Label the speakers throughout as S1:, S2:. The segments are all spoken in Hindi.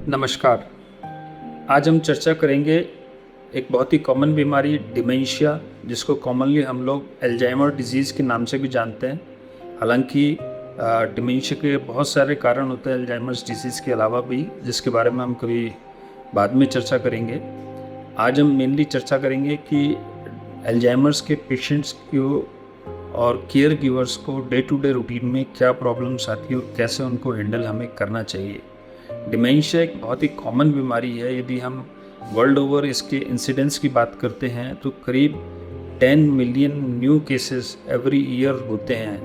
S1: नमस्कार। आज हम चर्चा करेंगे एक बहुत ही कॉमन बीमारी डिमेंशिया, जिसको कॉमनली हम लोग अल्जाइमर डिजीज़ के नाम से भी जानते हैं। हालांकि डिमेंशिया के बहुत सारे कारण होते हैं अल्जाइमर्स डिजीज़ के अलावा भी, जिसके बारे में हम कभी बाद में चर्चा करेंगे। आज हम मेनली चर्चा करेंगे कि अल्जाइमर्स के पेशेंट्स को और केयर गिवर्स को डे टू डे रूटीन में क्या प्रॉब्लम्स आती है और कैसे उनको हैंडल हमें करना चाहिए। डिमेंशिया एक बहुत ही कॉमन बीमारी है। यदि हम वर्ल्ड ओवर इसके इंसिडेंस की बात करते हैं तो करीब 10 million new cases every year होते हैं।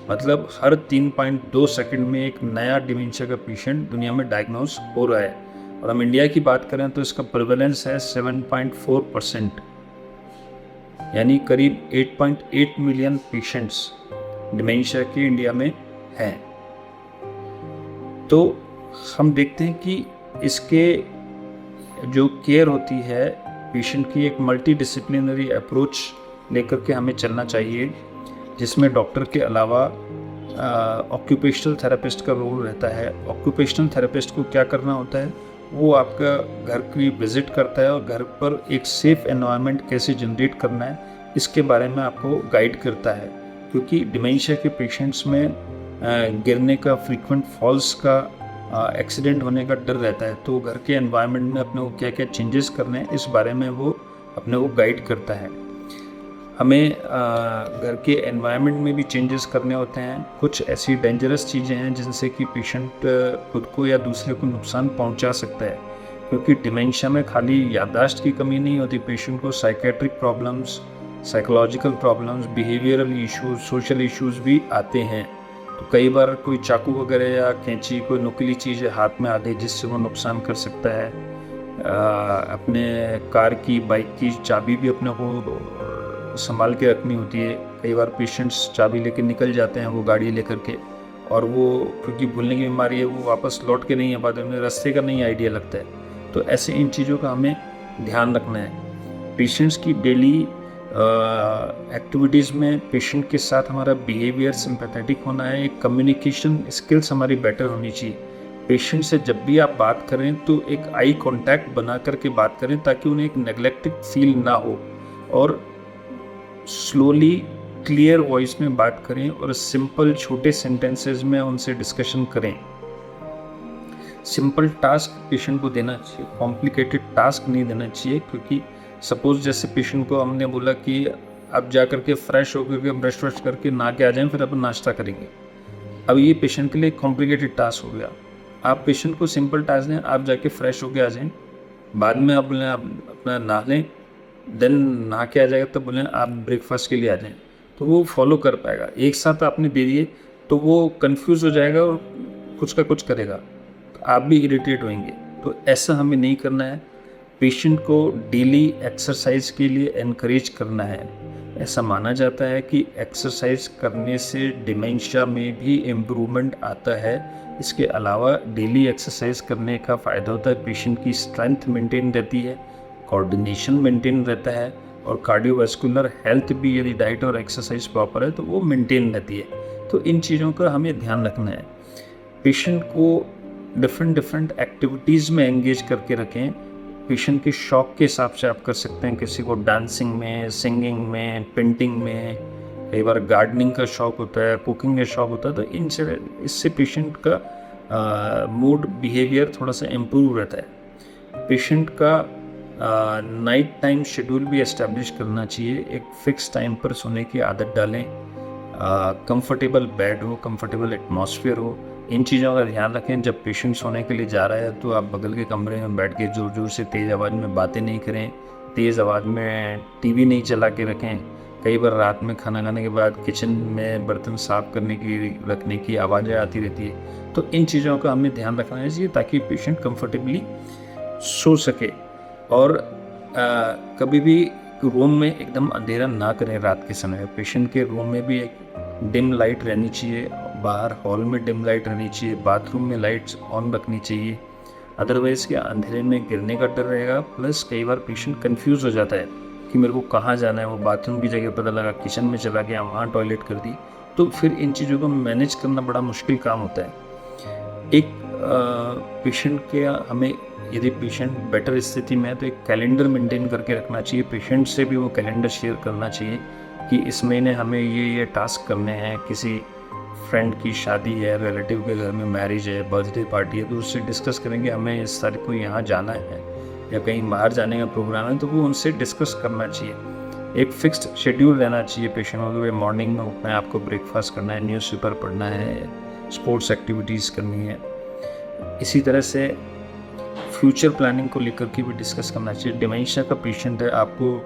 S1: मतलब हर 3.2 सेकंड में एक नया डिमेंशिया का पेशेंट दुनिया में डायग्नोज हो रहा है। और हम इंडिया की बात करें तो इसका प्रेवलेंस है 7.4%, यानी करीब 8.8 मिलियन पेशेंट्स डिमेंशिया के इंडिया में हैं। तो हम देखते हैं कि इसके जो केयर होती है पेशेंट की, एक मल्टी डिसिप्लिनरी अप्रोच लेकर के हमें चलना चाहिए, जिसमें डॉक्टर के अलावा ऑक्यूपेशनल थेरेपिस्ट का रोल रहता है। ऑक्यूपेशनल थेरेपिस्ट को क्या करना होता है, वो आपका घर की विजिट करता है और घर पर एक सेफ़ एनवायरनमेंट कैसे जनरेट करना है इसके बारे में आपको गाइड करता है। क्योंकि डिमेंशिया के पेशेंट्स में गिरने का, फ्रीक्वेंट फॉल्स का, एक्सीडेंट होने का डर रहता है। तो घर के एनवायरनमेंट में अपने को क्या क्या चेंजेस करने हैं इस बारे में वो अपने को गाइड करता है। हमें घर के एनवायरनमेंट में भी चेंजेस करने होते हैं। कुछ ऐसी डेंजरस चीज़ें हैं जिनसे कि पेशेंट खुद को या दूसरे को नुकसान पहुंचा सकता है। क्योंकि डिमेंशिया में खाली याददाश्त की कमी नहीं होती, पेशेंट को psychiatric problems, psychological problems, behavioural issues, social issues भी आते हैं। तो कई बार कोई चाकू वगैरह या कैंची, कोई नुकीली चीज़ हाथ में आ गई जिससे वो नुकसान कर सकता है। अपने कार की, बाइक की चाबी भी अपने को संभाल के रखनी होती है। कई बार पेशेंट्स चाबी लेके निकल जाते हैं वो गाड़ी लेकर के, और वो क्योंकि भूलने की बीमारी है वो वापस लौट के नहीं आ पाते, उन्हें रास्ते का नहीं आइडिया लगता है। तो ऐसे इन चीज़ों का हमें ध्यान रखना है। पेशेंट्स की डेली एक्टिविटीज़ में पेशेंट के साथ हमारा बिहेवियर सिंपैथेटिक होना है। एक कम्युनिकेशन स्किल्स हमारी बेटर होनी चाहिए। पेशेंट से जब भी आप बात करें तो एक आई कांटेक्ट बना करके बात करें, ताकि उन्हें एक नेग्लेक्टेड फील ना हो, और स्लोली क्लियर वॉइस में बात करें और सिंपल छोटे सेंटेंसेस में उनसे डिस्कशन करें। सिंपल टास्क पेशेंट को देना चाहिए, कॉम्प्लिकेटेड टास्क नहीं देना चाहिए। क्योंकि सपोज जैसे पेशेंट को हमने बोला कि आप जा करके फ्रेश होकर के ब्रश व्रश करके नहा के आ जाएं, फिर अपन नाश्ता करेंगे। अब ये पेशेंट के लिए कॉम्प्लिकेटेड टास्क हो गया। आप पेशेंट को सिंपल टास्क दें, आप जाके फ्रेश होके आ जाएं, बाद में आप बोलें आप अपना नहा लें, देन नहा के आ जाएगा तब बोलें आप ब्रेकफास्ट के लिए आ जाएं, तो वो फॉलो कर पाएगा। एक साथ आपने दे दिए तो वो कन्फ्यूज़ हो जाएगा और कुछ का कुछ करेगा, तो आप भी इरिटेट होंगे। तो ऐसा हमें नहीं करना है। पेशेंट को डेली एक्सरसाइज के लिए एनकरेज करना है। ऐसा माना जाता है कि एक्सरसाइज करने से डिमेंशिया में भी इम्प्रूवमेंट आता है। इसके अलावा डेली एक्सरसाइज करने का फ़ायदा होता है, पेशेंट की स्ट्रेंथ मेंटेन रहती है, कोऑर्डिनेशन मेंटेन रहता है, और कार्डियोवास्कुलर हेल्थ भी, यदि डाइट और एक्सरसाइज प्रॉपर है तो वो मेंटेन रहती है। तो इन चीज़ों का हमें ध्यान रखना है। पेशेंट को डिफरेंट एक्टिविटीज़ में एंगेज करके रखें। पेशेंट के शौक के हिसाब से आप कर सकते हैं। किसी को डांसिंग में, सिंगिंग में, पेंटिंग में, कई बार गार्डनिंग का शौक होता है, कुकिंग का शौक होता है। तो इससे पेशेंट का मूड, बिहेवियर थोड़ा सा इम्प्रूव रहता है। पेशेंट का नाइट टाइम शेड्यूल भी एस्टेब्लिश करना चाहिए। एक फ़िक्स टाइम पर सोने की आदत डालें। कंफर्टेबल बेड हो, कंफर्टेबल एटमॉस्फेयर हो, इन चीज़ों का ध्यान रखें। जब पेशेंट सोने के लिए जा रहा है तो आप बगल के कमरे में बैठ के ज़ोर ज़ोर से तेज़ आवाज़ में बातें नहीं करें, तेज़ आवाज़ में टीवी नहीं चला के रखें। कई बार रात में खाना खाने के बाद किचन में बर्तन साफ़ करने की, रखने की आवाज़ें आती रहती है। तो इन चीज़ों का हमें ध्यान रखना चाहिए ताकि पेशेंट कंफर्टेबली सो सके। और कभी भी रूम में एकदम अंधेरा ना करें रात के समय। पेशेंट के रूम में भी एक डिम लाइट रहनी चाहिए, बाहर हॉल में डिम लाइट रहनी चाहिए, बाथरूम में लाइट्स ऑन रखनी चाहिए। अदरवाइज़ क्या अंधेरे में गिरने का डर रहेगा। प्लस कई बार पेशेंट कंफ्यूज हो जाता है कि मेरे को कहाँ जाना है। वो बाथरूम की जगह पता लगा किचन में चला गया, वहाँ टॉयलेट कर दी। तो फिर इन चीज़ों को मैनेज करना बड़ा मुश्किल काम होता है। एक पेशेंट के हमें यदि पेशेंट बेटर स्थिति में है तो एक कैलेंडर मेंटेन करके रखना चाहिए। पेशेंट से भी वो कैलेंडर शेयर करना चाहिए कि इस महीने हमें ये टास्क करने हैं। किसी फ्रेंड की शादी है, रिलेटिव के घर में मैरिज है, बर्थडे पार्टी है, तो उससे डिस्कस करेंगे हमें इस तारीख को यहाँ जाना है या कहीं बाहर जाने का प्रोग्राम है, तो वो उनसे डिस्कस करना चाहिए। एक फिक्स्ड शेड्यूल रहना चाहिए पेशेंट को। मॉर्निंग में उठना है, आपको ब्रेकफास्ट करना है, न्यूज़पेपर पढ़ना है, स्पोर्ट्स एक्टिविटीज़ करनी है। इसी तरह से फ्यूचर प्लानिंग को लेकर के भी डिस्कस करना चाहिए। डिमेंशिया का पेशेंट है, आपको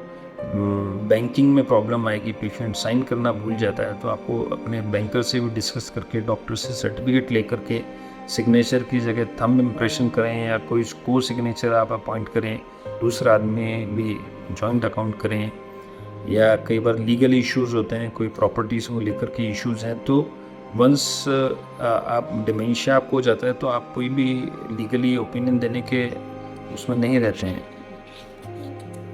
S1: बैंकिंग में प्रॉब्लम आएगी, पेशेंट साइन करना भूल जाता है, तो आपको अपने बैंकर से भी डिस्कस करके डॉक्टर से सर्टिफिकेट लेकर के सिग्नेचर की जगह थंब इम्प्रेशन करें या कोई को सिग्नेचर आप अपॉइंट करें, दूसरा आदमी भी जॉइंट अकाउंट करें। या कई बार लीगल इश्यूज़ होते हैं, कोई प्रॉपर्टीज़ को लेकर के इश्यूज़ हैं, तो वंस आप डिमेंशिया आपको हो जाता है तो आप कोई भी लीगली ओपिनियन देने के उसमें नहीं रहते हैं,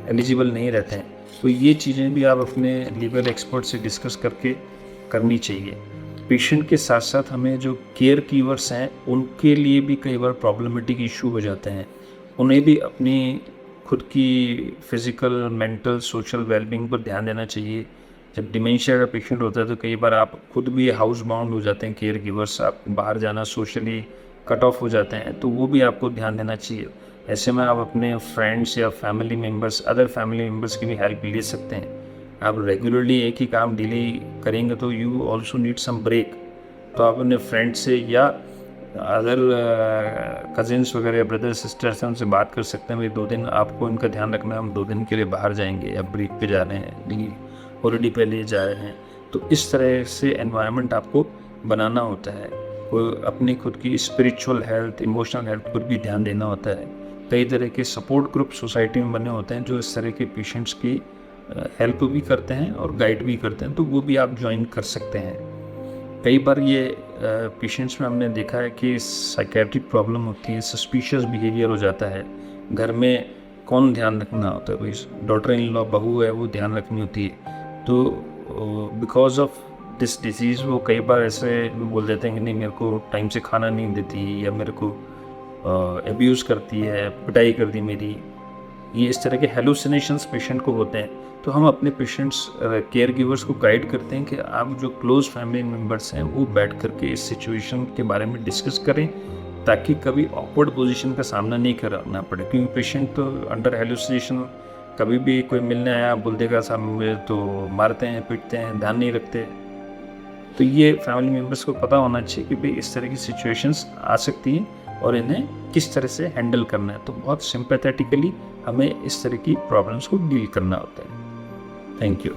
S1: एलिजिबल नहीं रहते हैं। तो ये चीज़ें भी आप अपने लीगल एक्सपर्ट से डिस्कस करके करनी चाहिए। पेशेंट के साथ साथ हमें जो केयर कीवर्स हैं उनके लिए भी कई बार प्रॉब्लमेटिक इशू हो जाते हैं। उन्हें भी अपनी खुद की फिज़िकल, मेंटल, सोशल वेलबींग पर ध्यान देना चाहिए। जब डिमेंशिया का पेशेंट होता है तो कई बार आप खुद भी हाउस बाउंड हो जाते हैं, केयर गिवर्स, आप बाहर जाना सोशली कट ऑफ हो जाते हैं, तो वो भी आपको ध्यान देना चाहिए। ऐसे में आप अपने फ्रेंड्स या family members, other family members की भी हेल्प ले सकते हैं। आप रेगुलरली एक ही काम डेली करेंगे तो you also need some break. तो आप अपने फ्रेंड से या अदर कजिन्स वगैरह, ब्रदर सिस्टर्स हैं, उनसे बात कर सकते हैं, भाई 2 दिन आपको इनका ध्यान रखना है, हम 2 दिन के लिए बाहर जाएंगे या ब्रेक पे जा रहे हैं, हॉलिडे पे ले जा रहे हैं। तो इस तरह से एनवायरनमेंट आपको बनाना होता है। कोई अपनी खुद की स्पिरिचुअल हेल्थ, इमोशनल हेल्थ पर भी ध्यान देना होता है। कई तरह के सपोर्ट ग्रुप सोसाइटी में बने होते हैं जो इस तरह के पेशेंट्स की हेल्प भी करते हैं और गाइड भी करते हैं, तो वो भी आप ज्वाइन कर सकते हैं। कई बार ये पेशेंट्स में हमने देखा है कि साइकेट्रिक प्रॉब्लम होती है, सस्पिशियस बिहेवियर हो जाता है। घर में कौन ध्यान रखना होता है, भाई डॉटर इन लॉ बहू है, वो ध्यान रखनी होती है। तो बिकॉज ऑफ दिस डिजीज़ वो कई बार ऐसे बोल देते हैं कि नहीं, मेरे को टाइम से खाना नहीं देती या मेरे को एब्यूज़ करती है, पिटाई कर दी मेरी। ये इस तरह के हेलुसिनेशंस पेशेंट को होते हैं। तो हम अपने पेशेंट्स, केयर गिवर्स को गाइड करते हैं कि आप जो क्लोज फैमिली मेम्बर्स हैं वो बैठ करके इस सिचुएशन के बारे में डिस्कस करें, ताकि कभी ऑकवर्ड पोजीशन का सामना नहीं करना पड़े। क्योंकि पेशेंट तो अंडर हेलुसिनेशन कभी भी कोई मिलने आया बोल देगा साहब मुझे, तो मारते हैं, पीटते हैं, ध्यान नहीं रखते। तो ये फैमिली मेम्बर्स को पता होना चाहिए कि भाई इस तरह की सिचुएशंस आ सकती हैं और इन्हें किस तरह से हैंडल करना है। तो बहुत सिंपैथेटिकली हमें इस तरह की प्रॉब्लम्स को डील करना होता है। Thank you.